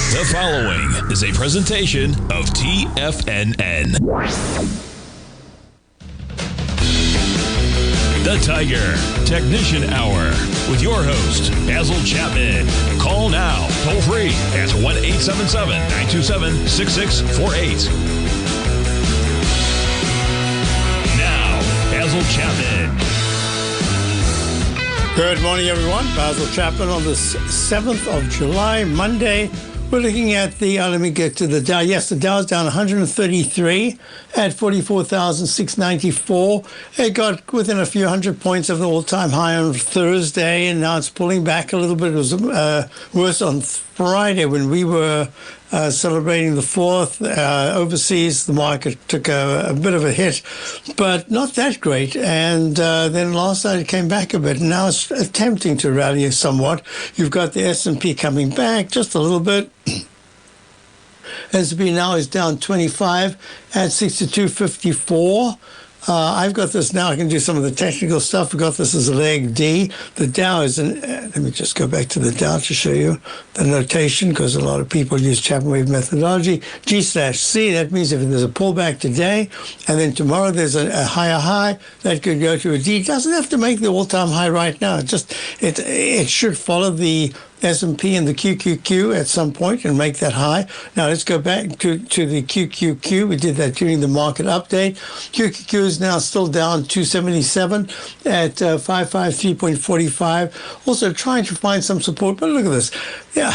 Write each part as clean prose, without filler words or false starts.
The following is a presentation of TFNN. The Tiger Technician Hour with your host, Basil Chapman. Call now, toll free at 1-877-927-6648. Now, Basil Chapman. Good morning, everyone. Basil Chapman on the 7th of July, Monday. We're looking at the, let me get to the Dow. Yes, the Dow's down 133 at 44,694. It got within a few hundred points of the all-time high on Thursday, and now it's pulling back a little bit. It was worse on Friday when we were celebrating the 4th. Overseas, the market took a bit of a hit, but not that great. And then last night it came back a bit. And now it's attempting to rally somewhat. You've got the S&P coming back just a little bit. S&P now is down 25 at 62.54. I've got this now. I can do some of the technical stuff. We've got this as a leg D. The Dow is let me just go back to the Dow to show you the notation, because a lot of people use Chapman wave methodology. G/C, that means if there's a pullback today and then tomorrow there's a higher high, that could go to a D. It doesn't have to make the all-time high right now. It should follow the S&P and the QQQ at some point and make that high. Now let's go back to the QQQ. We did that during the market update. QQQ is now still down 277 at 553.45. Also trying to find some support, but look at this. Yeah.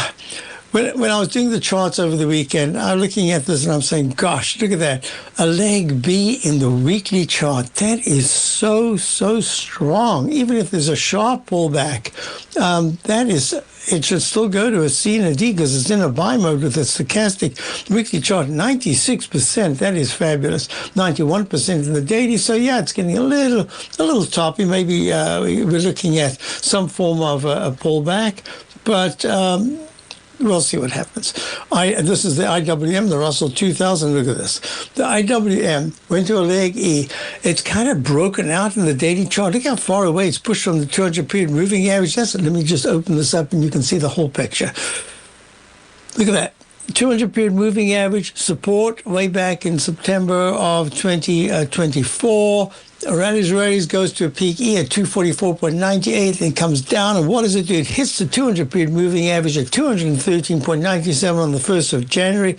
When I was doing the charts over the weekend, I'm looking at this and I'm saying, gosh, look at that. A leg B in the weekly chart. That is so strong. Even if there's a sharp pullback, it should still go to a C and a D because it's in a buy mode with a stochastic weekly chart. 96%, that is fabulous. 91% in the daily. So yeah, it's getting a little toppy. Maybe we're looking at some form of a pullback, but we'll see what happens. This is the IWM, the Russell 2000. Look at this. The IWM went to a leg E. It's kind of broken out in the daily chart. Look how far away it's pushed from the 200-period moving average. Let me just open this up and you can see the whole picture. Look at that. 200-period moving average support way back in September of 2024. Rallies goes to a peak E at 244.98 and comes down. And what does it do? It hits the 200-period moving average at 213.97 on the 1st of January.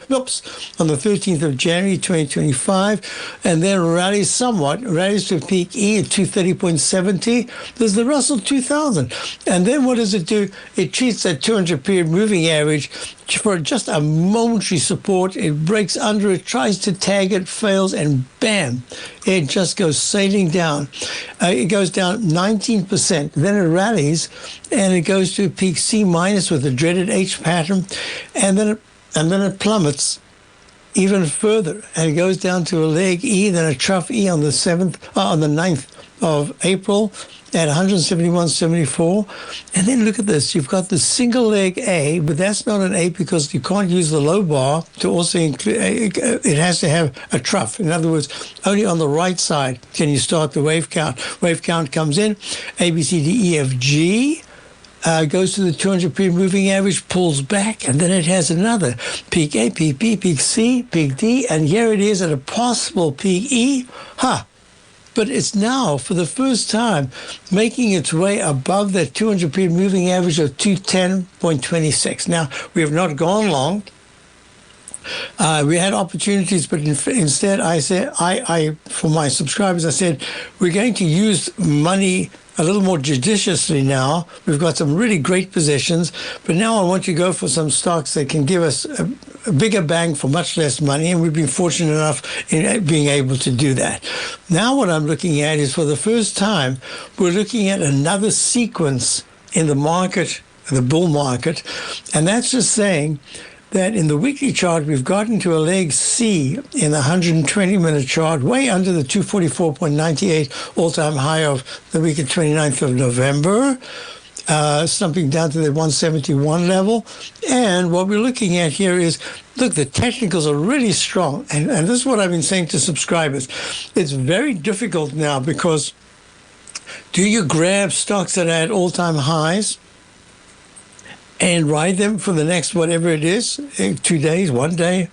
On the 13th of January, 2025. And then rallies to a peak E at 230.70. There's the Russell 2000. And then what does it do? It treats that 200-period moving average for just a momentary support. It breaks under it, tries to tag it, fails, and bam, it just goes sailing down. It goes down 19%. Then it rallies, and it goes to a peak C minus with the dreaded H pattern, and then it plummets even further, and it goes down to a leg E, then a trough E on the 9th of April at 171.74. And then look at this. You've got the single leg A, but that's not an A because you can't use the low bar to also include, it has to have a trough. In other words, only on the right side can you start the wave count. Wave count comes in, A, B, C, D, E, F, G. Goes to the 200-period moving average, pulls back, and then it has another peak A, peak B, peak C, peak D, and here it is at a possible peak E. But it's now, for the first time, making its way above that 200-period moving average of 210.26. Now, we have not gone long. We had opportunities, but instead I said, for my subscribers, I said, we're going to use money a little more judiciously now. We've got some really great positions, but now I want to go for some stocks that can give us a bigger bang for much less money, and we've been fortunate enough in being able to do that. Now what I'm looking at is, for the first time, we're looking at another sequence in the market, the bull market, and that's just saying that in the weekly chart, we've gotten to a leg C in the 120-minute chart, way under the 244.98 all-time high of the week of 29th of November, slumping down to the 171 level. And what we're looking at here is, look, the technicals are really strong. And this is what I've been saying to subscribers. It's very difficult now because do you grab stocks that are at all-time highs and ride them for the next whatever it is, 2 days, 1 day.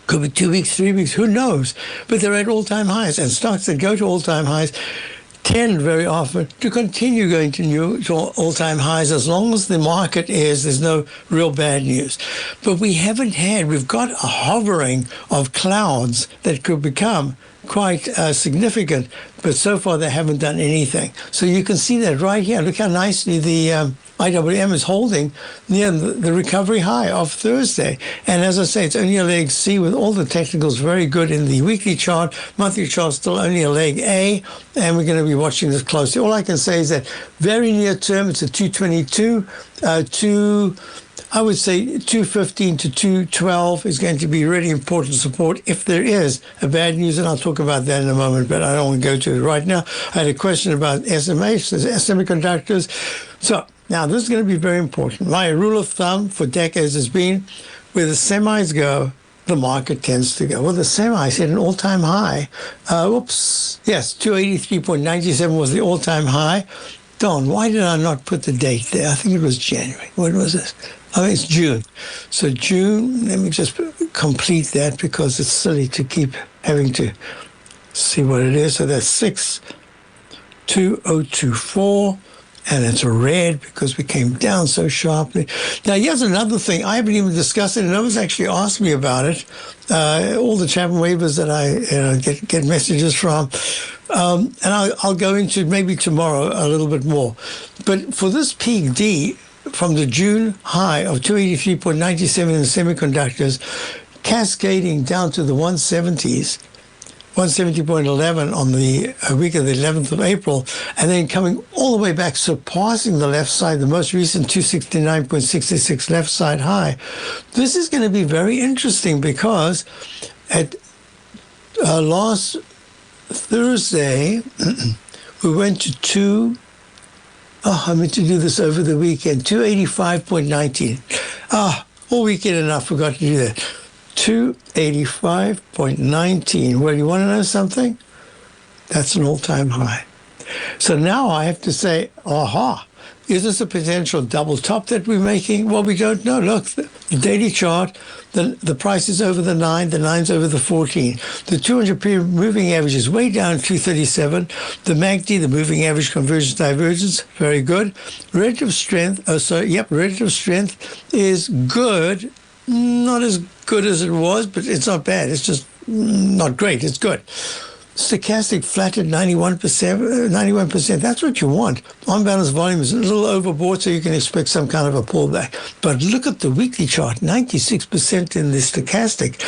Could be 2 weeks, 3 weeks, who knows? But they're at all-time highs, and stocks that go to all-time highs tend very often to continue going to all-time highs as long as the market there's no real bad news. But we've got a hovering of clouds that could become quite significant, but so far they haven't done anything. So you can see that right here. Look how nicely the IWM is holding near the recovery high of Thursday. And as I say, it's only a leg C with all the technicals very good in the weekly chart. Monthly chart still only a leg A, and we're going to be watching this closely. All I can say is that very near term, it's a 222 I would say 215 to 212 is going to be really important support if there is a bad news, and I'll talk about that in a moment, but I don't want to go to it right now. I had a question about SMH, semiconductors. So now this is going to be very important. My rule of thumb for decades has been where the semis go, the market tends to go. Well, the semis hit an all-time high. 283.97 was the all-time high. Don, why did I not put the date there? I think it was January. What was this? Oh, it's June. So June, let me just complete that because it's silly to keep having to see what it is. So that's 62024, and it's a red because we came down so sharply. Now, here's another thing. I haven't even discussed it, and no one's actually asked me about it. All the Chapman waivers that I get messages from. And I'll go into maybe tomorrow a little bit more. But for this peak D, from the June high of 283.97 in the semiconductors, cascading down to the 170s, 170.11 on the week of the 11th of April, and then coming all the way back, surpassing the left side, the most recent 269.66 left side high. This is going to be very interesting because at last Thursday, we went to I meant to do this over the weekend, 285.19. All weekend and I forgot to do that. 285.19. Well, you want to know something? That's an all-time high. So now I have to say, is this a potential double top that we're making? Well, we don't know. Look, the daily chart, the price is over the 9, the 9's over the 14. The 200-period moving average is way down 237. The MACD, the moving average convergence divergence, very good. Relative strength, relative strength is good. Not as good as it was, but it's not bad. It's just not great. It's good. Stochastic flat at 91%. That's what you want. On-balance volume is a little overbought, so you can expect some kind of a pullback. But look at the weekly chart, 96% in the stochastic.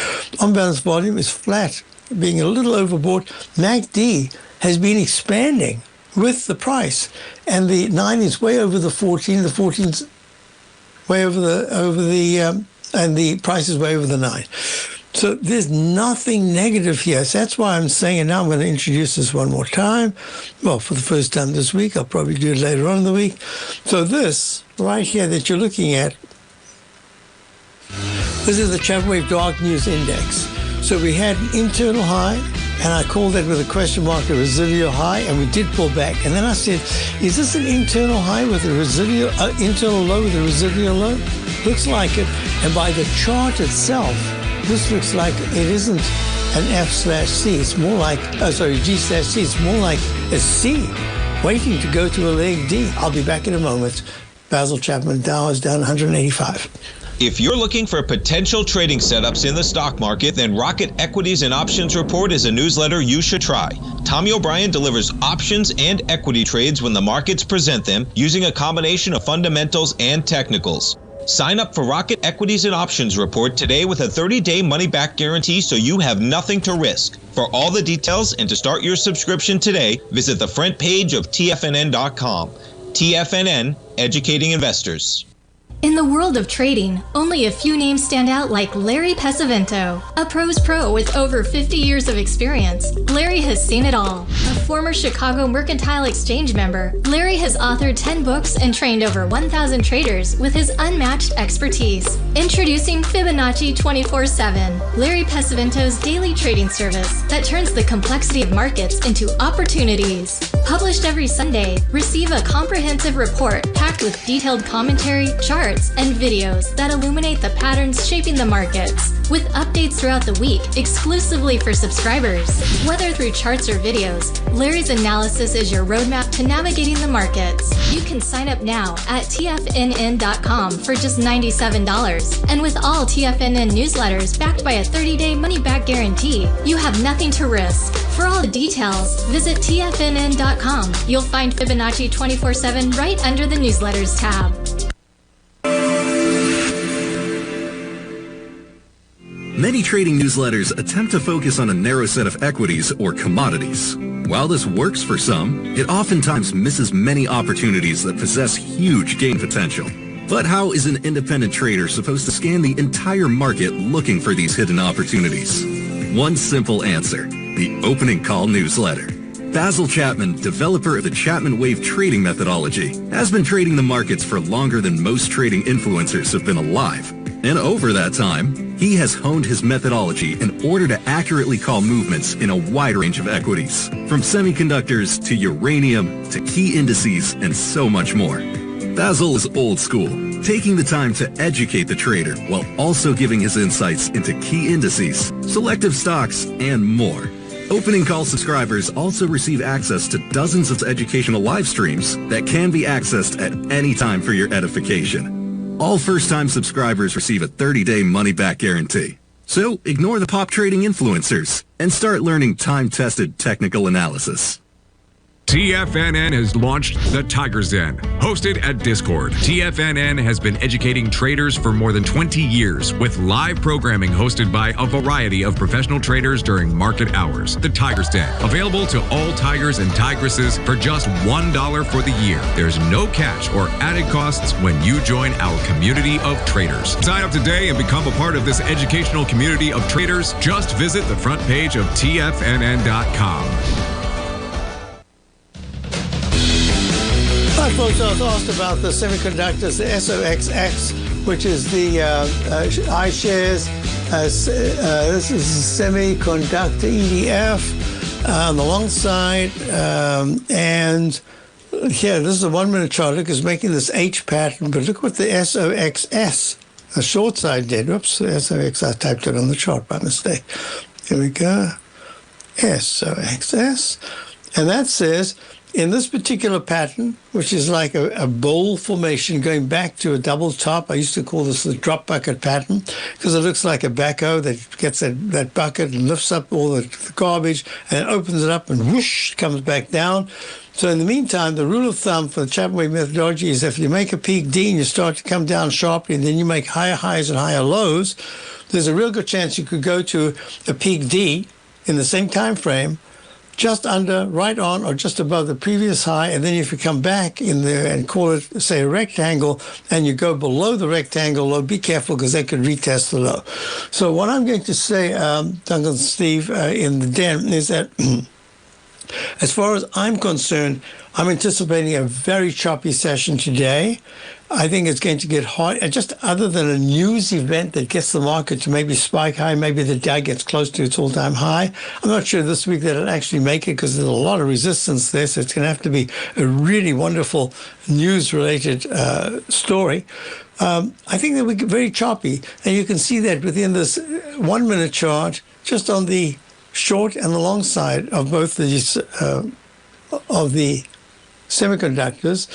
On-balance volume is flat, being a little overbought. MACD has been expanding with the price, and the 9 is way over the 14. The 14's way over the and the price is way over the 9. So there's nothing negative here. So that's why I'm saying, and now I'm going to introduce this one more time. Well, for the first time this week. I'll probably do it later on in the week. So this right here that you're looking at, this is the Chapman Wave Dark News Index. So we had an internal high, and I called that with a question mark a residual high, and we did pull back. And then I said, is this an internal high with a residual, internal low with a residual low? Looks like it. And by the chart itself, this looks like it isn't an F/C. It's more like, G/C. It's more like a C, waiting to go to a leg D. I'll be back in a moment. Basil Chapman, Dow is down 185. If you're looking for potential trading setups in the stock market, then Rocket Equities and Options Report is a newsletter you should try. Tommy O'Brien delivers options and equity trades when the markets present them, using a combination of fundamentals and technicals. Sign up for Rocket Equities and Options Report today with a 30-day money-back guarantee, so you have nothing to risk. For all the details and to start your subscription today, visit the front page of TFNN.com. TFNN, educating investors. In the world of trading, only a few names stand out like Larry Pesavento, a pro's pro with over 50 years of experience. Larry has seen it all. A former Chicago Mercantile Exchange member, Larry has authored 10 books and trained over 1,000 traders with his unmatched expertise. Introducing Fibonacci 24/7, Larry Pesavento's daily trading service that turns the complexity of markets into opportunities. Published every Sunday, receive a comprehensive report packed with detailed commentary, charts, and videos that illuminate the patterns shaping the markets, with updates throughout the week exclusively for subscribers. Whether through charts or videos, Larry's analysis is your roadmap to navigating the markets. You can sign up now at TFNN.com for just $97. And with all TFNN newsletters backed by a 30-day money-back guarantee, you have nothing to risk. For all the details, visit TFNN.com. You'll find Fibonacci 24/7 right under the newsletters tab. Many trading newsletters attempt to focus on a narrow set of equities or commodities. While this works for some, it oftentimes misses many opportunities that possess huge gain potential. But how is an independent trader supposed to scan the entire market looking for these hidden opportunities? One simple answer: the opening call newsletter. Basil Chapman, developer of the Chapman Wave trading methodology, has been trading the markets for longer than most trading influencers have been alive. And over that time, he has honed his methodology in order to accurately call movements in a wide range of equities, from semiconductors to uranium to key indices and so much more. Basil is old school, taking the time to educate the trader while also giving his insights into key indices, selective stocks, and more. Opening call subscribers also receive access to dozens of educational live streams that can be accessed at any time for your edification. All first-time subscribers receive a 30-day money-back guarantee. So ignore the pop trading influencers and start learning time-tested technical analysis. TFNN has launched the Tiger's Den, hosted at Discord. TFNN has been educating traders for more than 20 years with live programming hosted by a variety of professional traders during market hours. The Tiger's Den, available to all tigers and tigresses for just $1 for the year. There's no catch or added costs when you join our community of traders. Sign up today and become a part of this educational community of traders. Just visit the front page of TFNN.com. Hi, folks. I was asked about the semiconductors, the SOXX, which is the iShares. This is semiconductor EDF on the long side. And here, this is a 1-minute chart. Look, it's making this H pattern, but look what the SOXS, the short side did. Whoops, the SOX, I typed it on the chart by mistake. Here we go. SOXS. And that says, in this particular pattern, which is like a bowl formation going back to a double top, I used to call this the drop bucket pattern because it looks like a backhoe that gets that bucket and lifts up all the garbage and opens it up and whoosh, comes back down. So in the meantime, the rule of thumb for the Chapman Wave methodology is if you make a peak D and you start to come down sharply and then you make higher highs and higher lows, there's a real good chance you could go to a peak D in the same time frame, just under, right on, or just above the previous high. And then if you come back in there and call it, say, a rectangle, and you go below the rectangle low, be careful because they could retest the low. So what I'm going to say, Duncan and Steve, in the den is that as far as I'm concerned, I'm anticipating a very choppy session today. I think it's going to get hot. And just other than a news event that gets the market to maybe spike high, maybe the Dow gets close to its all-time high. I'm not sure this week that it'll actually make it because there's a lot of resistance there. So it's going to have to be a really wonderful news-related story. I think that we get very choppy. And you can see that within this 1-minute chart, just on the short and the long side of both these of the semiconductors.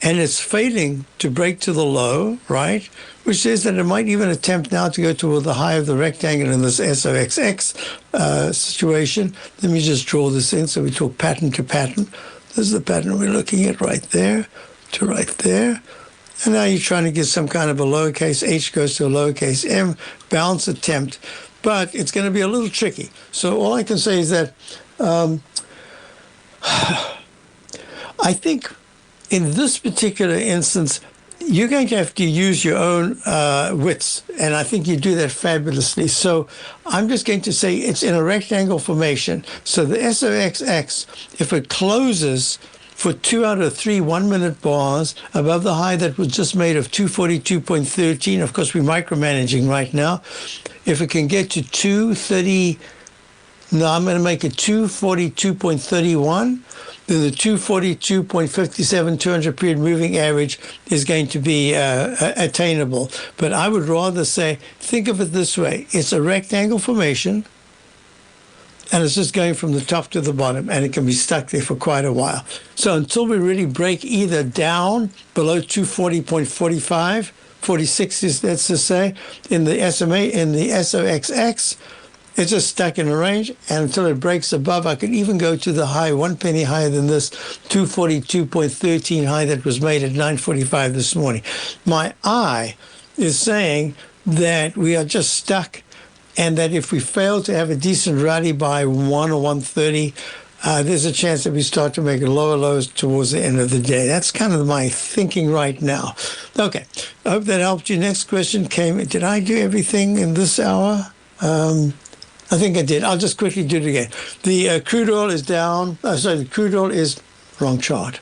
And it's failing to break to the low, right? Which says that it might even attempt now to go toward the high of the rectangle in this SOXX situation. Let me just draw this in so we talk pattern to pattern. This is the pattern we're looking at right there to right there. And now you're trying to get some kind of a lowercase h goes to a lowercase m bounce attempt. But it's going to be a little tricky. So all I can say is that I think in this particular instance, you're going to have to use your own wits, and I think you do that fabulously. So I'm just going to say it's in a rectangle formation. So the SOXX, if it closes for 2 out of 3 1-minute bars above the high that was just made of 242.13, of course we're micromanaging right now. If it can get to 230, no, I'm going to make it 242.31. Then the 242.57 200 period moving average is going to be attainable. But I would rather say, think of it this way. It's a rectangle formation, and it's just going from the top to the bottom, and it can be stuck there for quite a while. So until we really break either down below 240.45, 46 is, let's just say, in the SMA, in the SOXX, it's just stuck in a range, and until it breaks above, I could even go to the high, 1 penny higher than this, 242.13 high that was made at 9:45 this morning. My eye is saying that we are just stuck, and that if we fail to have a decent rally by 1 or 1:30, there's a chance that we start to make lower lows towards the end of the day. That's kind of my thinking right now. Okay, I hope that helped you. Next question came. Did I do everything in this hour? I think I did. I'll just quickly do it again. The crude oil is down. The crude oil is wrong chart.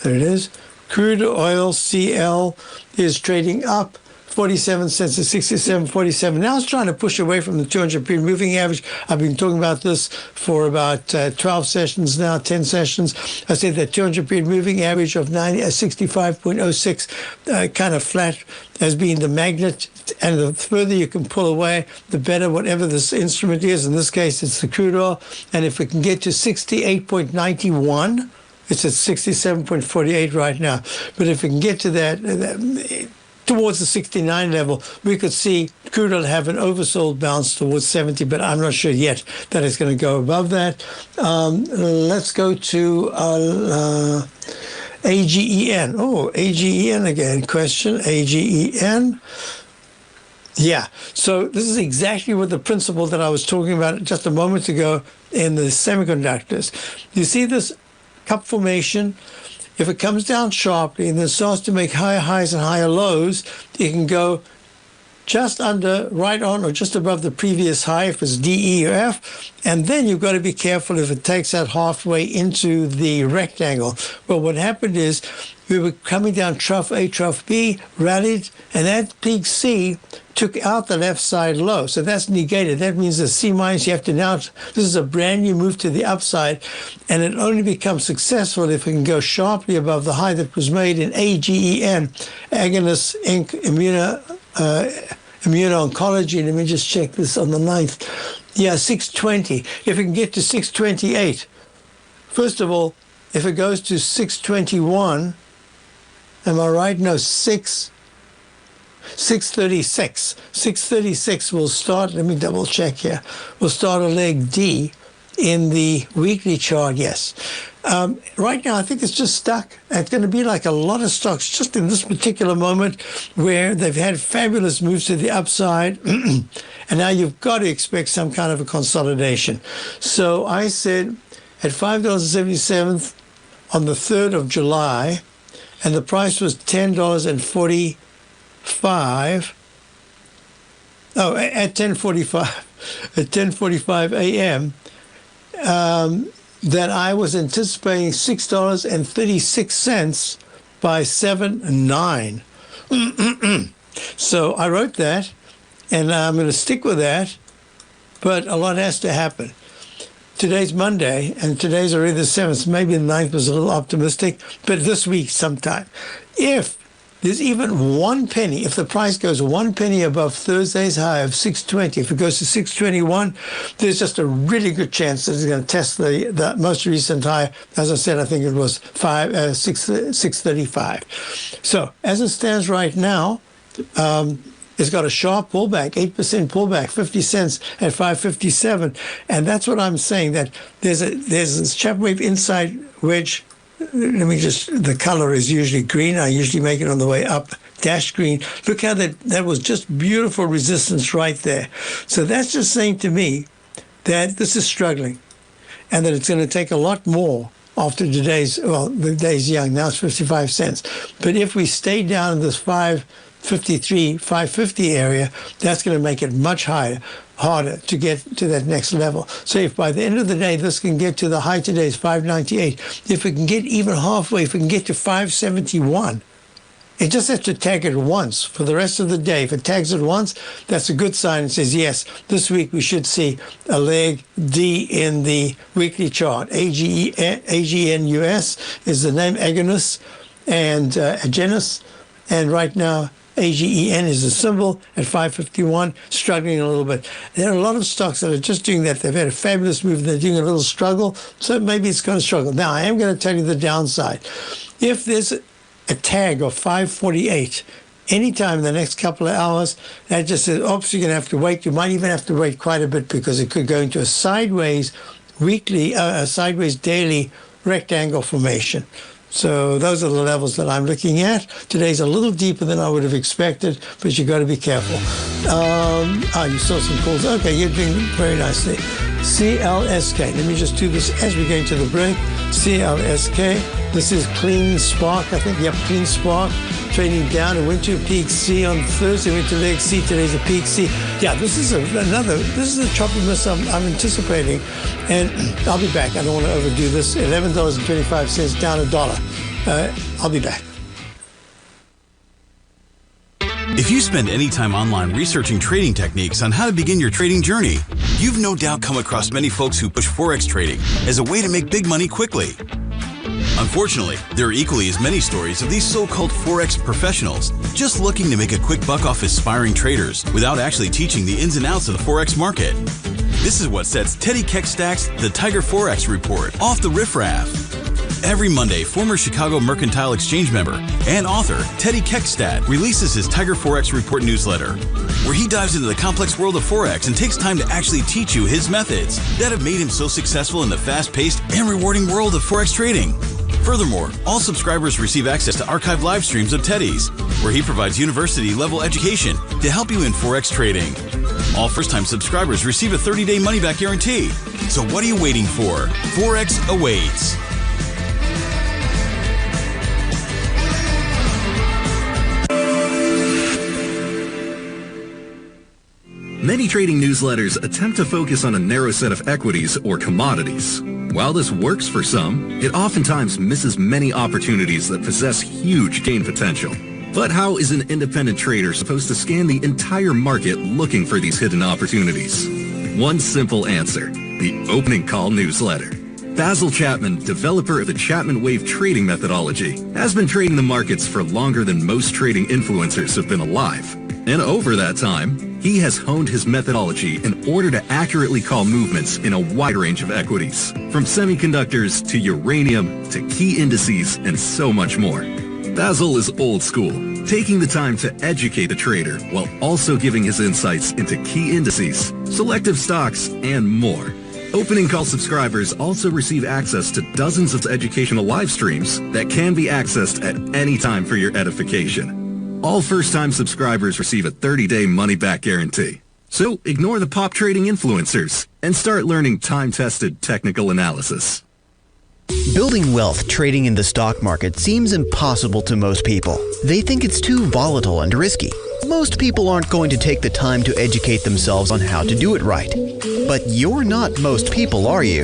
There it is. Crude oil CL is trading up 47 cents to 67.47. Now it's trying to push away from the 200 period moving average. I've been talking about this for about 12 sessions now, 10 sessions. I said that 200 period moving average of 65.06 kind of flat as being the magnet, and the further you can pull away, the better, whatever this instrument is. In this case, it's the crude oil. And if it can get to 68.91, it's at 67.48 right now. But if it can get to that towards the 69 level, we could see crude oil have an oversold bounce towards 70, but I'm not sure yet that it's going to go above that. Let's go to AGEN. Oh, AGEN again. Question, AGEN. Yeah, so this is exactly what the principle that I was talking about just a moment ago in the semiconductors. You see this cup formation? If it comes down sharply and then starts to make higher highs and higher lows, it can go just under, right on, or just above the previous high if it's D, E, or F. And then you've got to be careful if it takes out halfway into the rectangle. Well, what happened is we were coming down trough A, trough B, rallied, and at peak C took out the left side low. So that's negated. That means the C minus, you have to now, this is a brand new move to the upside, and it only becomes successful if it can go sharply above the high that was made in AGEN, Agonist Inc. Immuno-oncology. Let me just check this on the 9th. Yeah, 620. If it can get to 628, first of all, if it goes to 621, am I right? No, 636. 636 will start, let me double check here, will start a leg D in the weekly chart, yes. Right now, I think it's just stuck. It's going to be like a lot of stocks just in this particular moment where they've had fabulous moves to the upside, and now you've got to expect some kind of a consolidation. So I said at $5.77 on the 3rd of July, and the price was $10.45. Oh, at 10:45 a.m. That I was anticipating $6.36 by 7/9. So I wrote that, and I'm going to stick with that, but a lot has to happen. Today's Monday, and today's already the 7th. Maybe the 9th was a little optimistic, but this week sometime. If there's even 1 penny, if the price goes 1 penny above Thursday's high of 620, if it goes to 621, there's just a really good chance that it's going to test the most recent high. As I said, I think it was 635. So as it stands right now, it's got a sharp pullback, 8% pullback, 50 cents at 557. And that's what I'm saying, that there's this Chapman wave inside wedge. Let me just, the color is usually green. I usually make it on the way up, dash green. Look how that was just beautiful resistance right there. So that's just saying to me that this is struggling, and that it's going to take a lot more after the day's young. Now it's 55 cents. But if we stay down in this 553, 550 area, that's going to make it much harder to get to that next level. So if by the end of the day, this can get to the high today is 598, if it can get even halfway, if it can get to 571, it just has to tag it once for the rest of the day. If it tags it once, that's a good sign. It says, yes, this week we should see a leg D in the weekly chart. AGNUS is the name, Agonus and Agenus. And right now, AGEN is the symbol at 551, struggling a little bit. There are a lot of stocks that are just doing that. They've had a fabulous move. They're doing a little struggle. So maybe it's going to struggle. Now, I am going to tell you the downside. If there's a tag of 548 anytime in the next couple of hours, that just says, oops, you're going to have to wait. You might even have to wait quite a bit because it could go into a sideways daily rectangle formation. So those are the levels that I'm looking at. Today's a little deeper than I would have expected, but you've got to be careful. You saw some calls. Okay, you're doing very nicely. CLSK. Let me just do this as we go into the break. CLSK. This is Clean Spark, I think. Yep, Clean Spark. Trading down. It went to a peak C on Thursday. Went to leg C. Today's a peak C. Yeah, this is a choppy miss I'm anticipating. And I'll be back. I don't want to overdo this. $11.25 down $1. I'll be back. If you spend any time online researching trading techniques on how to begin your trading journey, you've no doubt come across many folks who push Forex trading as a way to make big money quickly. Unfortunately, there are equally as many stories of these so-called Forex professionals just looking to make a quick buck off aspiring traders without actually teaching the ins and outs of the Forex market. This is what sets Teddy Keckstack's The Tiger Forex Report off the riffraff. Every Monday, former Chicago Mercantile Exchange member and author Teddy Keckstack releases his Tiger Forex Report newsletter, where he dives into the complex world of Forex and takes time to actually teach you his methods that have made him so successful in the fast-paced and rewarding world of Forex trading. Furthermore, all subscribers receive access to archived live streams of Teddy's, where he provides university-level education to help you in Forex trading. All first-time subscribers receive a 30-day money-back guarantee. So what are you waiting for? Forex awaits. Many trading newsletters attempt to focus on a narrow set of equities or commodities. While this works for some, it oftentimes misses many opportunities that possess huge gain potential. But how is an independent trader supposed to scan the entire market looking for these hidden opportunities? One simple answer: the Opening Call newsletter. Basil Chapman, developer of the Chapman Wave trading methodology, has been trading the markets for longer than most trading influencers have been alive. And over that time, he has honed his methodology in order to accurately call movements in a wide range of equities, from semiconductors to uranium to key indices and so much more. Basil is old school, taking the time to educate the trader while also giving his insights into key indices, selective stocks, and more. Opening Call subscribers also receive access to dozens of educational live streams that can be accessed at any time for your edification. All first-time subscribers receive a 30-day money-back guarantee. So ignore the pop trading influencers and start learning time-tested technical analysis. Building wealth trading in the stock market seems impossible to most people. They think it's too volatile and risky. Most people aren't going to take the time to educate themselves on how to do it right. But you're not most people, are you?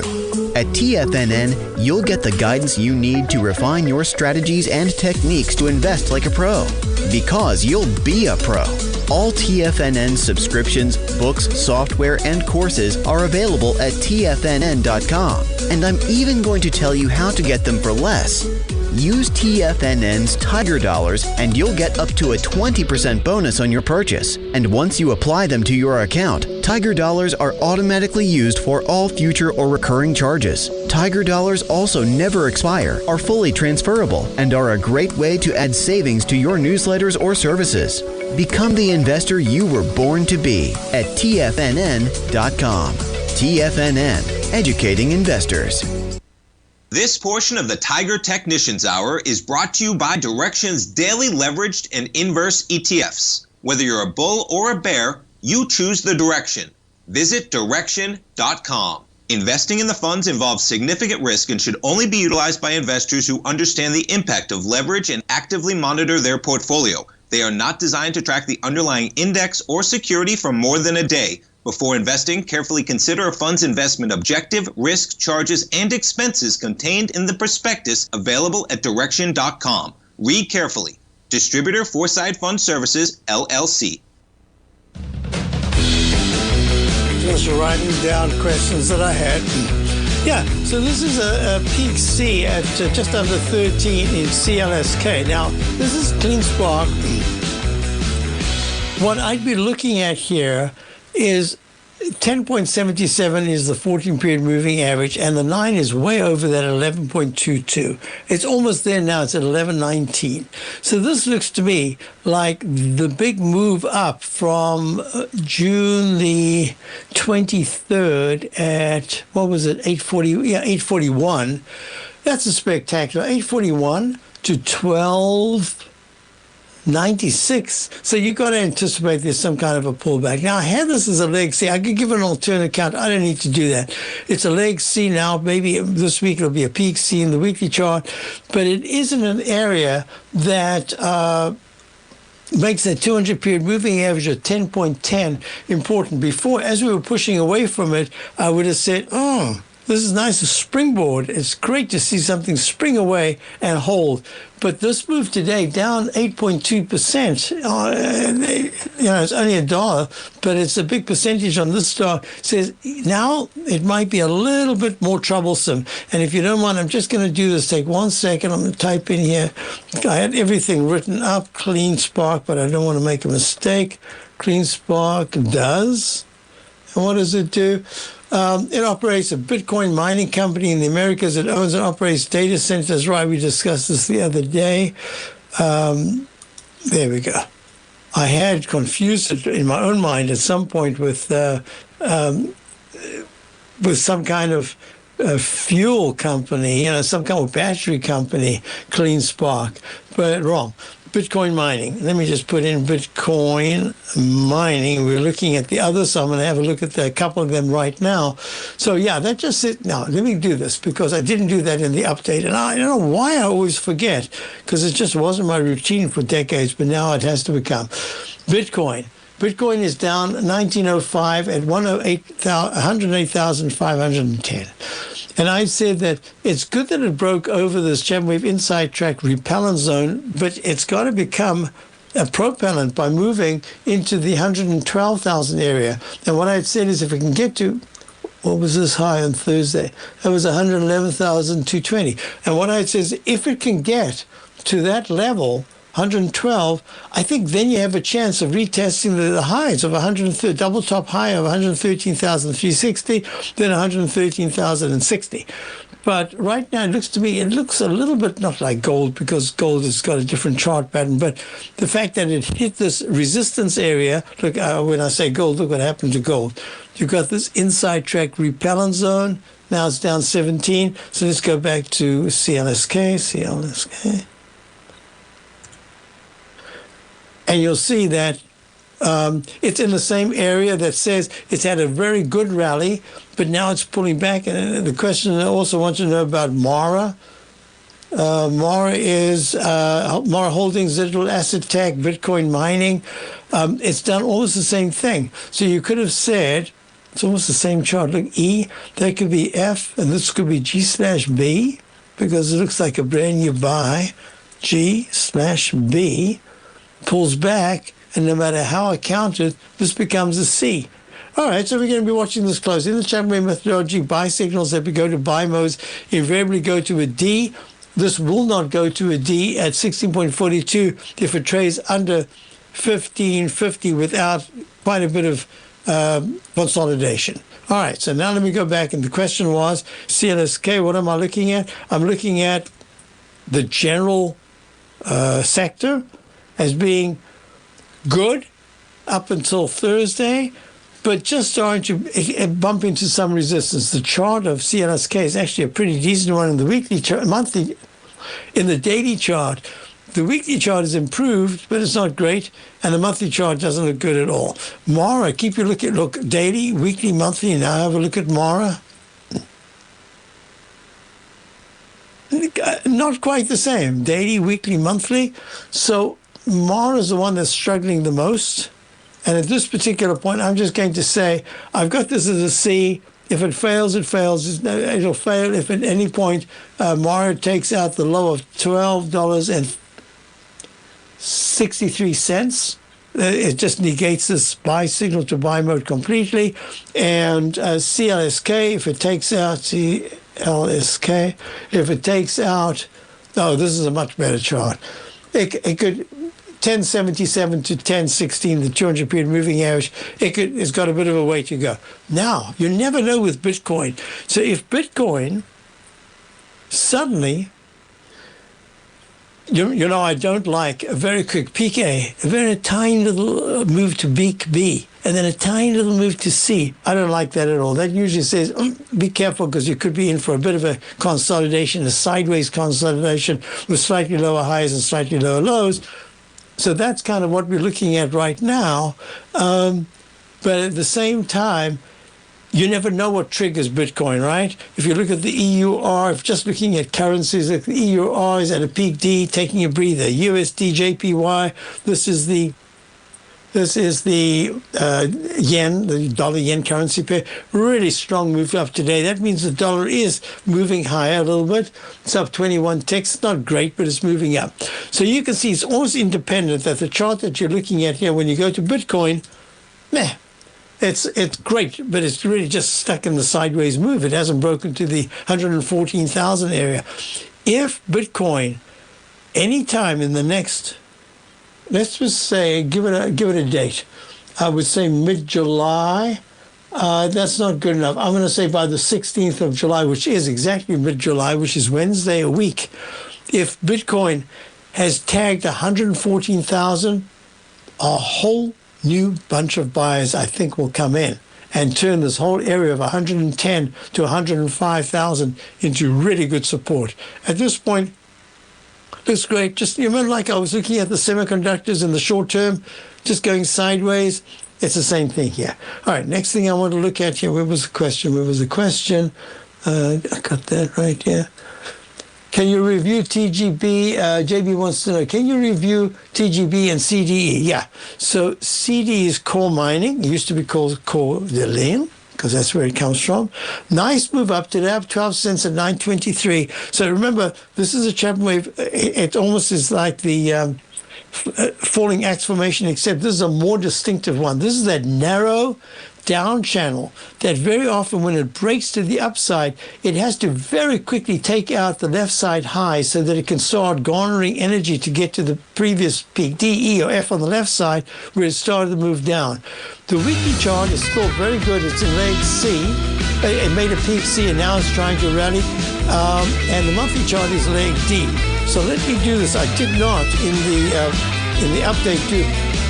At TFNN, you'll get the guidance you need to refine your strategies and techniques to invest like a pro. Because you'll be a pro. All TFNN subscriptions, books, software, and courses are available at TFNN.com. And I'm even going to tell you how to get them for less. Use TFNN's Tiger Dollars and you'll get up to a 20% bonus on your purchase. And once you apply them to your account, Tiger Dollars are automatically used for all future or recurring charges. Tiger Dollars also never expire, are fully transferable, and are a great way to add savings to your newsletters or services. Become the investor you were born to be at TFNN.com. TFNN, educating investors. This portion of the Tiger Technicians Hour is brought to you by Direxion's daily leveraged and inverse ETFs. Whether you're a bull or a bear, you choose the direction. Visit Direxion.com. Investing in the funds involves significant risk and should only be utilized by investors who understand the impact of leverage and actively monitor their portfolio. They are not designed to track the underlying index or security for more than a day. Before investing, carefully consider a fund's investment objective, risk, charges, and expenses contained in the prospectus available at direction.com. Read carefully. Distributor Foreside Fund Services, LLC. Just writing down questions that I had. Yeah, so this is a peak C at just under 13 in CLSK. Now, this is clean spark. What I'd be looking at here is 10.77 is the 14-period moving average, and the 9 is way over that 11.22. It's almost there now. It's at 11.19. So this looks to me like the big move up from June the 23rd at, what was it, 8:40? Yeah, 8:41. That's a spectacular. 8:41 to 12.96. So you've got to anticipate there's some kind of a pullback. Now, I had this as a leg C. I could give an alternate count. I don't need to do that. It's a leg C now. Maybe this week it'll be a peak C in the weekly chart. But it is in an area that makes that 200-period moving average of 10.10 important. Before, as we were pushing away from it, I would have said, oh, this is nice, a springboard. It's great to see something spring away and hold. But this move today, down 8.2%. It's only $1, but it's a big percentage on this stock. Says now it might be a little bit more troublesome. And if you don't mind, I'm just going to do this. Take 1 second. I'm going to type in here. I had everything written up, clean spark, but I don't want to make a mistake. Clean spark does. And what does it do? It operates a Bitcoin mining company in the Americas. It owns and operates data centers. Right, we discussed this the other day. There we go. I had confused it in my own mind at some point with some kind of fuel company, some kind of battery company, Clean Spark, but wrong. Bitcoin mining. Let me just put in Bitcoin mining. We're looking at the others, so I'm going to have a look at a couple of them right now. So, yeah, that just it. Now, let me do this because I didn't do that in the update. And I don't know why I always forget because it just wasn't my routine for decades, but now it has to become. Bitcoin. Bitcoin is down 1905 at 108,510. And I said that it's good that it broke over this Chapman Wave inside track repellent zone, but it's got to become a propellant by moving into the 112,000 area. And what I had said is if it can get to, what was this high on Thursday? That was 111,220. And what I had said is if it can get to that level, 112, I think then you have a chance of retesting the highs of 130, double top high of 113,360, then 113,060. But right now, it looks a little bit not like gold because gold has got a different chart pattern. But the fact that it hit this resistance area, look, when I say gold, look what happened to gold. You've got this inside track repellent zone. Now it's down 17. So let's go back to CLSK. And you'll see that it's in the same area that says it's had a very good rally, but now it's pulling back. And the question I also want to know about Mara. Mara is Mara Holdings, Digital Asset Tech, Bitcoin mining. It's done almost the same thing. So you could have said, it's almost the same chart. Look, E, that could be F, and this could be G/B, because it looks like a brand new buy. G/B. Pulls back, and no matter how I count it, this becomes a C. All right, so we're going to be watching this close. In the Chapman methodology, buy signals that we go to buy modes invariably go to a D. This will not go to a D at 16.42 if it trades under 1550 without quite a bit of consolidation. All right, so now let me go back, and the question was, CLSK, what am I looking at? I'm looking at the general sector as being good up until Thursday, but just starting to bump into some resistance. The chart of CLSK is actually a pretty decent one in the weekly chart, monthly. In the daily chart, the weekly chart is improved, but it's not great, and the monthly chart doesn't look good at all. Mara, keep your look, daily, weekly, monthly. Now have a look at Mara. not quite the same. Daily, weekly, monthly. So Mara is the one that's struggling the most. And at this particular point, I'm just going to say, I've got this as a C. If it fails, it fails. It'll fail if at any point Mara takes out the low of $12.63. It just negates this buy signal to buy mode completely. And CLSK, if it takes out CLSK, if it takes out, oh, this is a much better chart. It could 1077 to 1016, the 200 period moving average. It's got a bit of a way to go. Now, you never know with Bitcoin. So if Bitcoin suddenly, you know, I don't like a very quick peak A, a very tiny little move to peak B, and then a tiny little move to C. I don't like that at all. That usually says, be careful because you could be in for a bit of a consolidation, a sideways consolidation with slightly lower highs and slightly lower lows. So that's kind of what we're looking at right now. But at the same time, you never know what triggers Bitcoin, right? If you look at the EUR, if just looking at currencies, like the EUR is at a peak D, taking a breather. USD, JPY, this is the yen, the dollar-yen currency pair. Really strong move up today. That means the dollar is moving higher a little bit. It's up 21 ticks. Not great, but it's moving up. So you can see it's almost independent that the chart that you're looking at here, when you go to Bitcoin, it's great, but it's really just stuck in the sideways move. It hasn't broken to the 114,000 area. If Bitcoin, anytime in the next, let's just say, give it a date. I would say mid-July. That's not good enough. I'm going to say by the 16th of July, which is exactly mid-July, which is Wednesday a week. If Bitcoin has tagged 114,000, a whole new bunch of buyers, I think, will come in and turn this whole area of 110 to 105,000 into really good support. At this point, looks great. Just, you remember, like I was looking at the semiconductors in the short term, just going sideways. It's the same thing here. All right, next thing I want to look at here, where was the question? I got that right here. Can you review TGB? JB wants to know, can you review TGB and CDE? Yeah. So CD is core mining. It used to be called core Deline, because that's where it comes from. Nice move up today, up 12 cents at 9.23. So remember, this is a Chapman wave. It almost is like the falling axe formation, except this is a more distinctive one. This is that narrow down channel that very often when it breaks to the upside, it has to very quickly take out the left side high so that it can start garnering energy to get to the previous peak, D, E, or F on the left side, where it started to move down. The weekly chart is still very good. It's in leg C. It made a peak C, and now it's trying to rally. And the monthly chart is leg D. So let me do this. I did not in the update do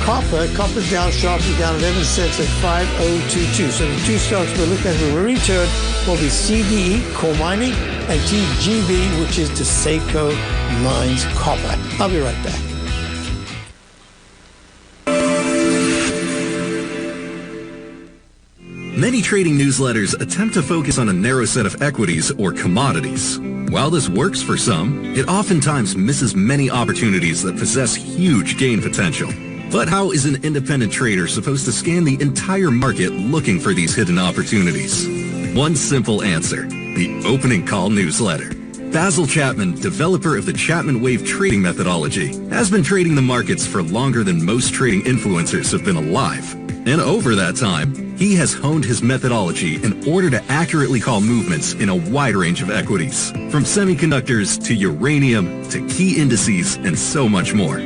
copper. Copper's down sharply, down 11 cents at 5.022. So the two stocks we're looking at when we return will be CDE, core mining, and TGB, which is Deseco Mines Copper. I'll be right back. Many trading newsletters attempt to focus on a narrow set of equities or commodities. While this works for some, it oftentimes misses many opportunities that possess huge gain potential. But how is an independent trader supposed to scan the entire market looking for these hidden opportunities? One simple answer: the opening call newsletter. Basil Chapman, developer of the Chapman Wave trading methodology, has been trading the markets for longer than most trading influencers have been alive. And over that time, he has honed his methodology in order to accurately call movements in a wide range of equities, from semiconductors to uranium to key indices and so much more.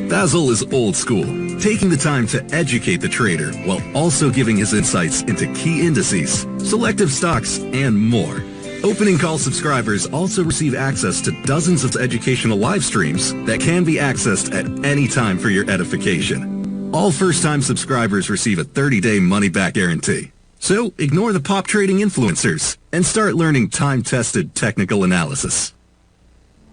Basil is old school, taking the time to educate the trader while also giving his insights into key indices, selective stocks, and more. Opening call subscribers also receive access to dozens of educational live streams that can be accessed at any time for your edification. All first-time subscribers receive a 30-day money-back guarantee. So ignore the pop trading influencers and start learning time-tested technical analysis.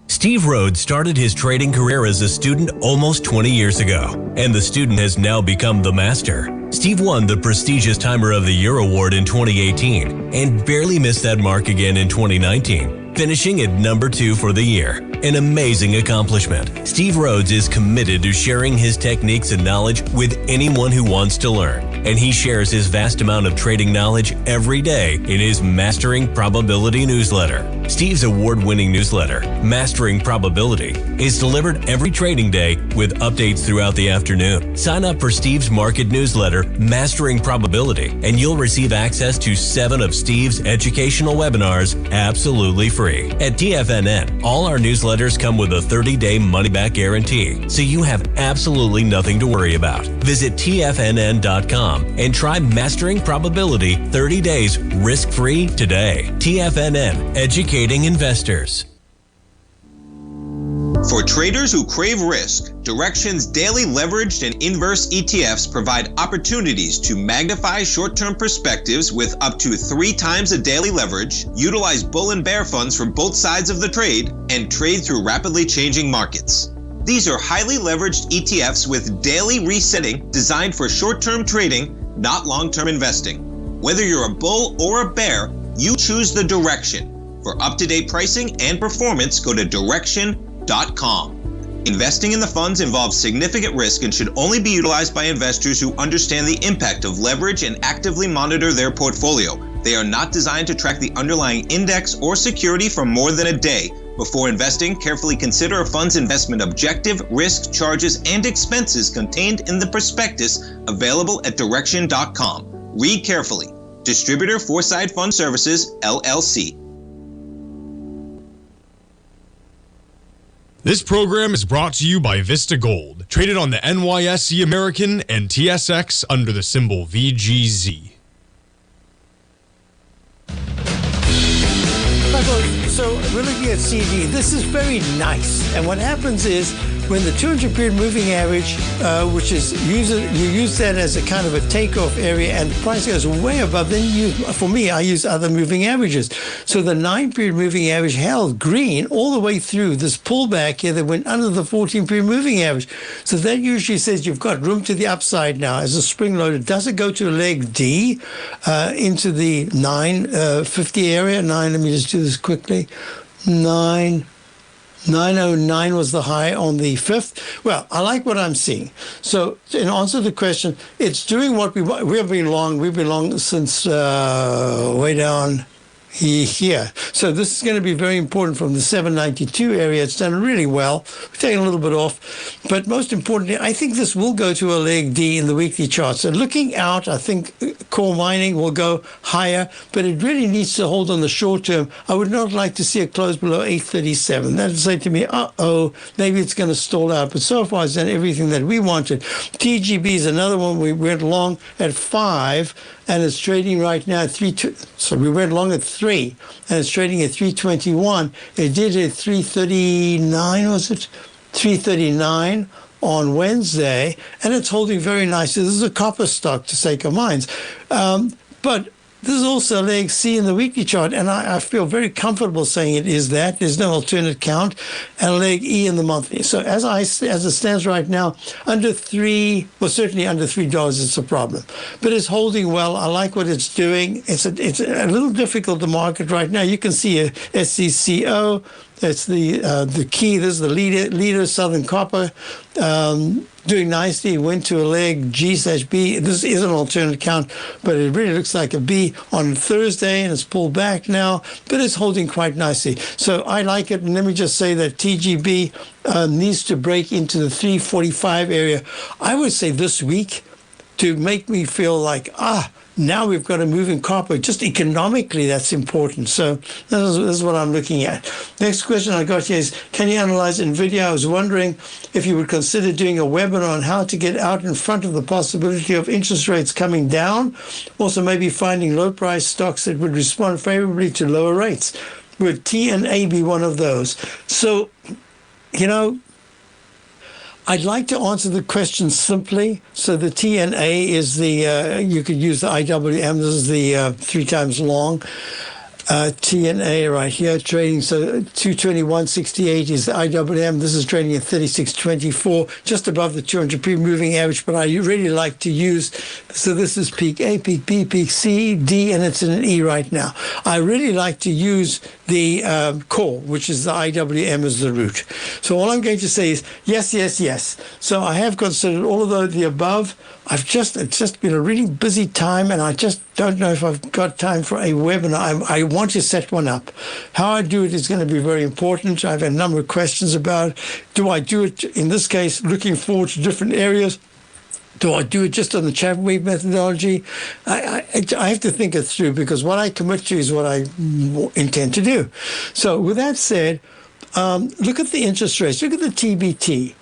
Steve Rhodes started his trading career as a student almost 20 years ago, and the student has now become the master. Steve won the prestigious Timer of the Year award in 2018 and barely missed that mark again in 2019. finishing at number 2 for the year. An amazing accomplishment. Steve Rhodes is committed to sharing his techniques and knowledge with anyone who wants to learn. And he shares his vast amount of trading knowledge every day in his Mastering Probability newsletter. Steve's award-winning newsletter, Mastering Probability, is delivered every trading day with updates throughout the afternoon. Sign up for Steve's market newsletter, Mastering Probability, and you'll receive access to 7 of Steve's educational webinars absolutely free. At TFNN, all our newsletters come with a 30-day money-back guarantee, so you have absolutely nothing to worry about. Visit TFNN.com and try Mastering Probability 30 days risk-free today. TFNN, educating investors. For traders who crave risk, Direxion's daily leveraged and inverse ETFs provide opportunities to magnify short-term perspectives with up to 3 times a daily leverage, utilize bull and bear funds from both sides of the trade, and trade through rapidly changing markets. These are highly leveraged ETFs with daily resetting designed for short-term trading, not long-term investing. Whether you're a bull or a bear, you choose the Direxion. For up-to-date pricing and performance, go to Direxion.com. Investing in the funds involves significant risk and should only be utilized by investors who understand the impact of leverage and actively monitor their portfolio. They are not designed to track the underlying index or security for more than a day. Before investing, carefully consider a fund's investment objective, risk, charges, and expenses contained in the prospectus available at Direxion.com. Read carefully. Distributor Foreside Fund Services, LLC. This program is brought to you by Vista Gold, traded on the NYSE American and TSX under the symbol VGZ. So we're looking at CD. This is very nice. And what happens is when the 200-period moving average, which is you use that as a kind of a takeoff area, and the price goes way above, then for me, I use other moving averages. So the 9-period moving average held green all the way through this pullback here that went under the 14-period moving average. So that usually says you've got room to the upside now as a spring loaded. Does it go to leg D into the 950 area? Let me just do this quickly. 909 was the high on the 5th. Well, I like what I'm seeing. So in answer to the question, it's doing what we've been long since way down here. So this is going to be very important from the 792 area. It's done really well. We're taking a little bit off. But most importantly, I think this will go to a leg D in the weekly chart. So looking out, I think core mining will go higher, but it really needs to hold on the short term. I would not like to see it close below 837. That would say to me, maybe it's going to stall out. But so far, it's done everything that we wanted. TGB is another one. We went long at 5. And it's trading right now at 3. So we went long at 3, and it's trading at 321. It did at 339, was it? 339 on Wednesday, and it's holding very nicely. This is a copper stock to Seiko Mines. But this is also leg C in the weekly chart, and I feel very comfortable saying it is that. There's no alternate count, and leg E in the monthly. So as it stands right now, under 3, well, certainly under $3, it's a problem. But it's holding well. I like what it's doing. It's a little difficult to market right now. You can see a SCCO. That's the key. This is the leader Southern Copper. Doing nicely, went to a leg G/B. This is an alternate count, but it really looks like a B on Thursday, and it's pulled back now, but it's holding quite nicely. So I like it, and let me just say that TGB needs to break into the 345 area. I would say this week to make me feel like, now we've got a move in copper. Just economically, that's important. So this is what I'm looking at. Next question I got here is, can you analyze NVIDIA? I was wondering if you would consider doing a webinar on how to get out in front of the possibility of interest rates coming down. Also, maybe finding low-price stocks that would respond favorably to lower rates. Would TNA be one of those? So, I'd like to answer the question simply. So the TNA is you could use the IWM. This is the 3 times long. TNA right here trading. So 221.68 is the IWM. This is trading at 36.24, just above the 200 period moving average. But I really like to use, so this is peak A, peak B, peak C, D, and it's in an E right now. I really like to use the core, which is the IWM as the root. So all I'm going to say is yes, yes, yes. So I have considered all of the above. It's just been a really busy time, and I just don't know if I've got time for a webinar. I want to set one up. How I do it is going to be very important. I have a number of questions about it. Do I do it, in this case, looking forward to different areas? Do I do it just on the Chapman methodology? I have to think it through, because what I commit to is what I intend to do. So with that said, look at the interest rates. Look at the TBT.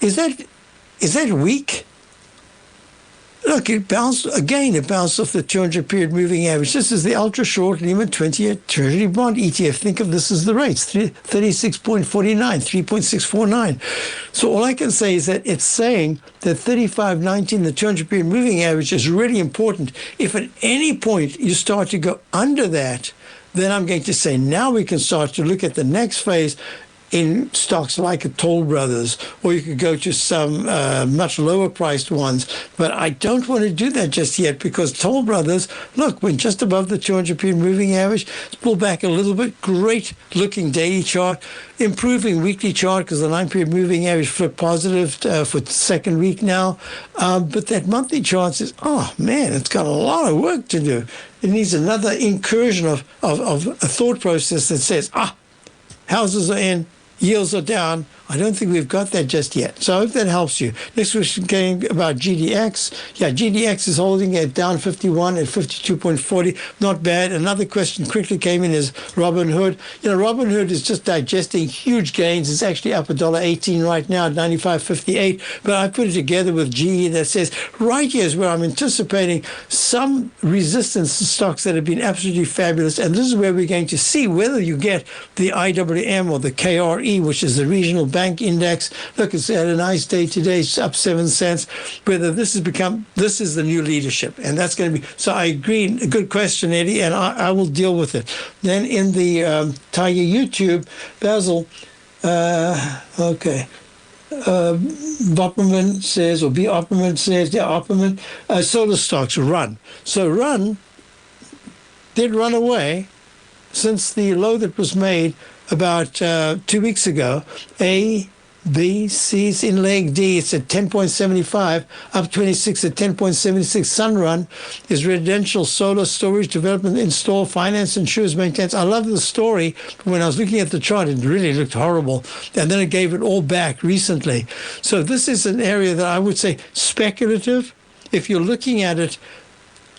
Is that weak? Look, it bounced off the 200 period moving average. This is the ultra short Lehman 20-year Treasury bond ETF. Think of this as the rates, 36.49, 3.649. So all I can say is that it's saying that 35.19, the 200 period moving average, is really important. If at any point you start to go under that, then I'm going to say now we can start to look at the next phase in stocks like a Toll Brothers, or you could go to some much lower priced ones. But I don't want to do that just yet, because Toll Brothers, look, went just above the 200 period moving average. It's pulled back a little bit. Great looking daily chart. Improving weekly chart, because the 9 period moving average flipped positive for the second week now. But that monthly chart says, oh man, it's got a lot of work to do. It needs another incursion of a thought process that says, houses are in, yields are down. I don't think we've got that just yet. So I hope that helps you. Next question came about GDX. Yeah, GDX is holding at down 51 at 52.40. Not bad. Another question quickly came in is Robinhood. You know, Robinhood is just digesting huge gains. It's actually up $1.18 right now at 95.58. But I put it together with GE that says right here is where I'm anticipating some resistance to stocks that have been absolutely fabulous. And this is where we're going to see whether you get the IWM or the KRE, which is the regional bank index. Look, it's had a nice day today. It's up 7 cents. Whether this is the new leadership, and that's going to be. So I agree. A good question, Eddie, and I will deal with it. Then in the Tiger YouTube, Basil. Okay. Opperman says, or B. Opperman says, yeah, Opperman. Solar stocks run. So run did run away since the low that was made about 2 weeks ago. A, B, C is in leg D. It's at 10.75, up 26 at 10.76. Sunrun is residential solar storage development, install, finance, insures, maintains. I love the story. When I was looking at the chart, it really looked horrible. And then it gave it all back recently. So this is an area that I would say speculative. If you're looking at it,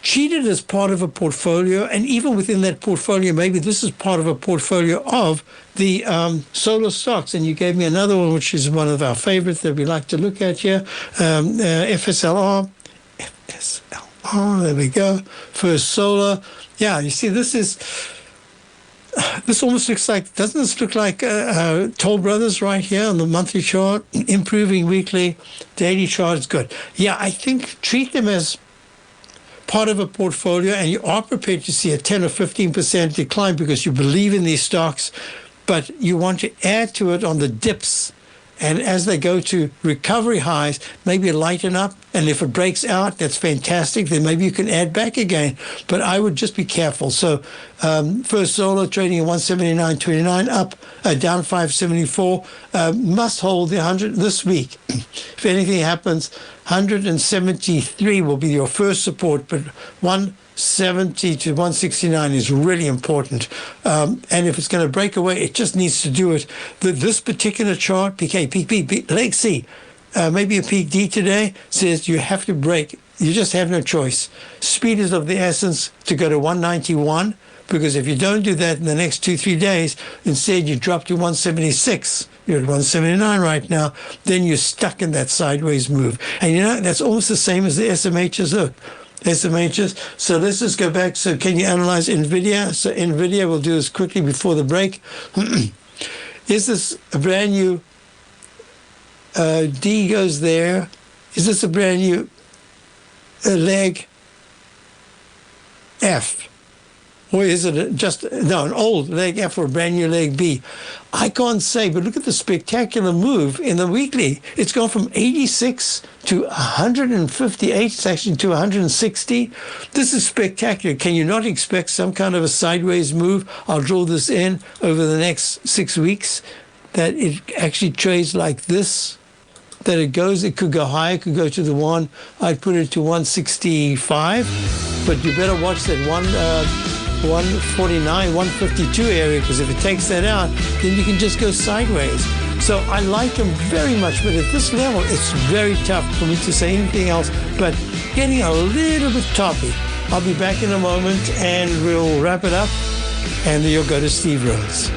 treat it as part of a portfolio, and even within that portfolio, maybe this is part of a portfolio of the solar stocks. And you gave me another one, which is one of our favorites that we like to look at here, FSLR. FSLR, there we go. First Solar. Yeah, you see, this almost looks like, doesn't this look like Toll Brothers right here on the monthly chart? Improving weekly, daily chart is good. Yeah, I think treat them as part of a portfolio, and you are prepared to see a 10 or 15% decline because you believe in these stocks, but you want to add to it on the dips. And as they go to recovery highs, maybe lighten up. And if it breaks out, that's fantastic. Then maybe you can add back again. But I would just be careful. So First Solar trading at 179.29, up, down 5.74. Must hold the 100 this week. If anything happens, 173 will be your first support, but 170 to 169 is really important. And if it's going to break away, it just needs to do it. This particular chart, peak A, peak B, leg C, maybe a peak D today, says you have to break. You just have no choice. Speed is of the essence to go to 191, because if you don't do that in the next 2-3 days, instead you drop to 176. You're at 179 right now, then you're stuck in that sideways move. And you know, that's almost the same as the SMHs. Look, SMHs. So let's just go back. So can you analyze NVIDIA? So NVIDIA, we'll do this quickly before the break. Is this a brand new, D goes there. Is this a brand new leg F? Or is it just, no, an old leg F or a brand new leg B? I can't say, but look at the spectacular move in the weekly. It's gone from 86 to 158, it's actually to 160. This is spectacular. Can you not expect some kind of a sideways move? I'll draw this in over the next 6 weeks, that it actually trades like this, that it could go higher, it could go to the one, I'd put it to 165, but you better watch that 149, 152 area, because if it takes that out, then you can just go sideways. So I like him very much, but at this level, it's very tough for me to say anything else, but getting a little bit toppy. I'll be back in a moment, and we'll wrap it up, and then you'll go to Steve Rhodes.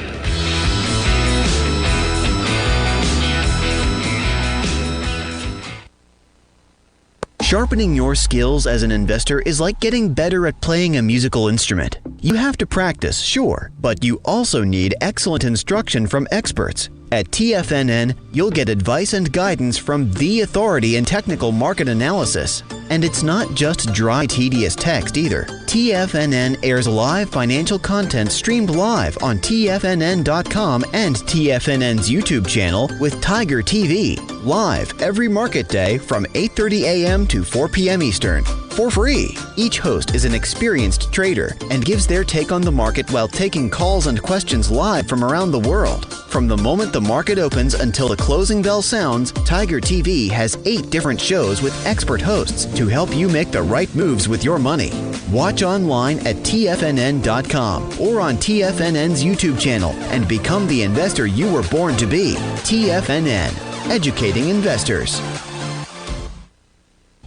Sharpening your skills as an investor is like getting better at playing a musical instrument. You have to practice, sure, but you also need excellent instruction from experts. At TFNN, you'll get advice and guidance from the authority in technical market analysis. And it's not just dry, tedious text either. TFNN airs live financial content streamed live on TFNN.com and TFNN's YouTube channel with Tiger TV, live every market day from 8:30 a.m. to 4 p.m. Eastern. For free. Each host is an experienced trader and gives their take on the market while taking calls and questions live from around the world. From the moment the market opens until the closing bell sounds, Tiger TV has 8 different shows with expert hosts to help you make the right moves with your money. Watch online at TFNN.com or on TFNN's YouTube channel and become the investor you were born to be. TFNN, educating investors.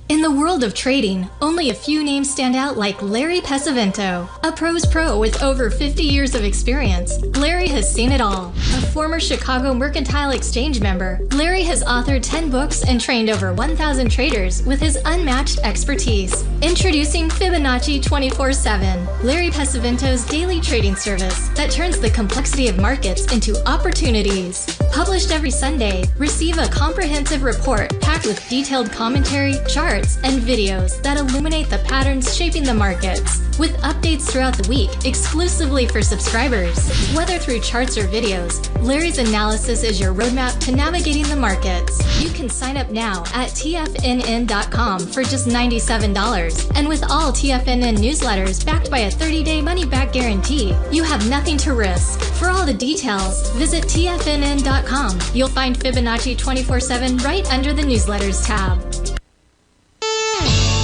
In the world of trading, only a few names stand out like Larry Pesavento. A pro's pro with over 50 years of experience, Larry has seen it all. A former Chicago Mercantile Exchange member, Larry has authored 10 books and trained over 1,000 traders with his unmatched expertise. Introducing Fibonacci 24/7, Larry Pesavento's daily trading service that turns the complexity of markets into opportunities. Published every Sunday, receive a comprehensive report packed with detailed commentary, charts, and videos that illuminate the patterns shaping the markets, with updates throughout the week exclusively for subscribers. Whether through charts or videos, Larry's analysis is your roadmap to navigating the markets. You can sign up now at TFNN.com for just $97, and with all TFNN newsletters backed by a 30-day money-back guarantee, you have nothing to risk. For all the details, visit TFNN.com. You'll find Fibonacci 24/7 right under the newsletters tab.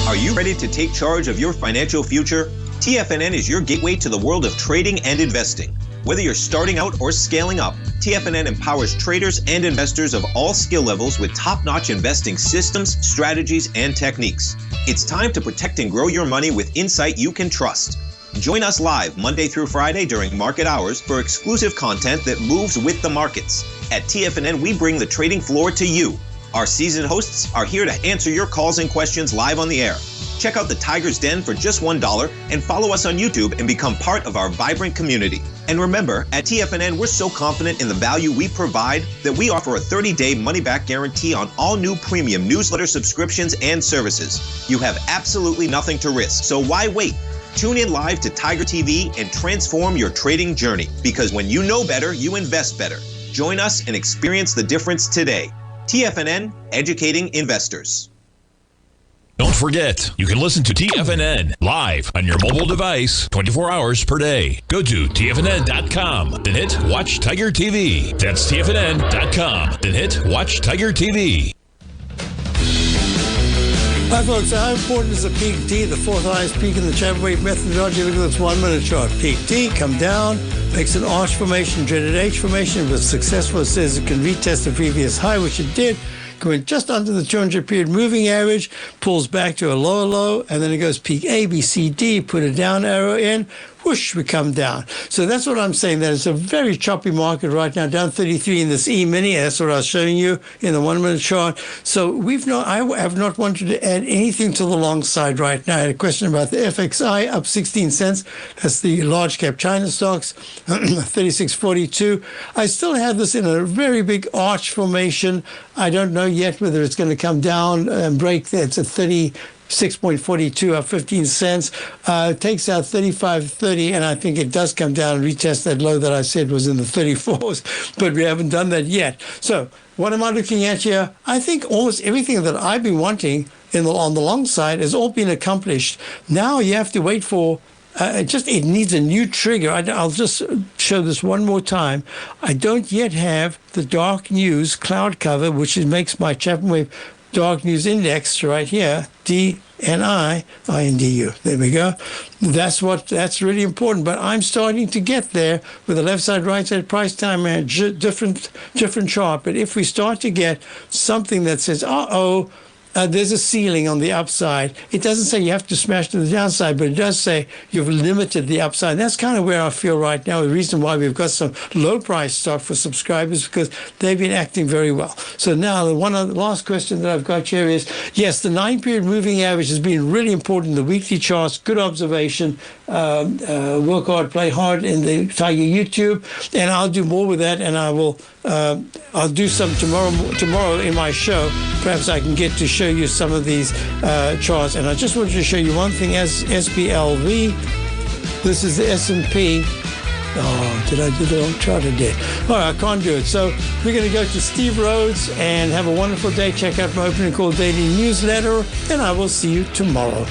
Are you ready to take charge of your financial future? TFNN is your gateway to the world of trading and investing. Whether you're starting out or scaling up, TFNN empowers traders and investors of all skill levels with top-notch investing systems, strategies, and techniques. It's time to protect and grow your money with insight you can trust. Join us live Monday through Friday during market hours for exclusive content that moves with the markets. At TFNN, we bring the trading floor to you. Our seasoned hosts are here to answer your calls and questions live on the air. Check out the Tiger's Den for just $1 and follow us on YouTube and become part of our vibrant community. And remember, at TFNN, we're so confident in the value we provide that we offer a 30-day money-back guarantee on all new premium newsletter subscriptions and services. You have absolutely nothing to risk, so why wait? Tune in live to Tiger TV and transform your trading journey, because when you know better, you invest better. Join us and experience the difference today. TFNN, educating investors. Don't forget, you can listen to TFNN live on your mobile device 24 hours per day. Go to TFNN.com, then hit Watch Tiger TV. That's TFNN.com, then hit Watch Tiger TV. Hi folks, how important is a peak D, the fourth highest peak in the Chapman wave methodology? Look at this 1 minute chart. Peak D, come down, makes an arch formation, dreaded H formation. If it's successful, it says it can retest the previous high, which it did. Going just under the 200 period moving average, pulls back to a lower low, and then it goes peak A, B, C, D, put a down arrow in, whoosh, we come down. So that's what I'm saying, that it's a very choppy market right now, down 33 in this E-mini. That's what I was showing you in the 1 minute chart. So I have not wanted to add anything to the long side right now. I had a question about the FXI, up 16 cents. That's the large cap China stocks, 36.42. I still have this in a very big arch formation. I don't know yet whether it's going to come down and break there. It's a 30 6.42 up 15 cents. Takes out 35.30, and I think it does come down and retest that low that I said was in the 34s, but we haven't done that yet. So what am I looking at here? I think almost everything that I've been wanting on the long side has all been accomplished. Now you have to wait for it needs a new trigger. I'll just show this one more time. I don't yet have the dark news cloud cover, which makes my Chapman Wave Dark News Index right here, DNI-INDU. There we go. That's really important. But I'm starting to get there with the left side, right side, price time, and different chart. But if we start to get something that says, there's a ceiling on the upside. It doesn't say you have to smash to the downside, but it does say you've limited the upside. That's kind of where I feel right now. The reason why we've got some low price stock for subscribers because they've been acting very well. So now the last question that I've got here is, yes, the 9-period moving average has been really important. The weekly charts, good observation. Work hard, play hard in the Tiger YouTube, and I'll do more with that, and I'll do some tomorrow in my show. Perhaps I can get to show you some of these charts. And I just wanted to show you one thing as SPLV. This is the S&P. Oh, did I do the wrong chart? I did. All right, I can't do it. So we're going to go to Steve Rhodes and have a wonderful day. Check out my opening call daily newsletter, and I will see you tomorrow.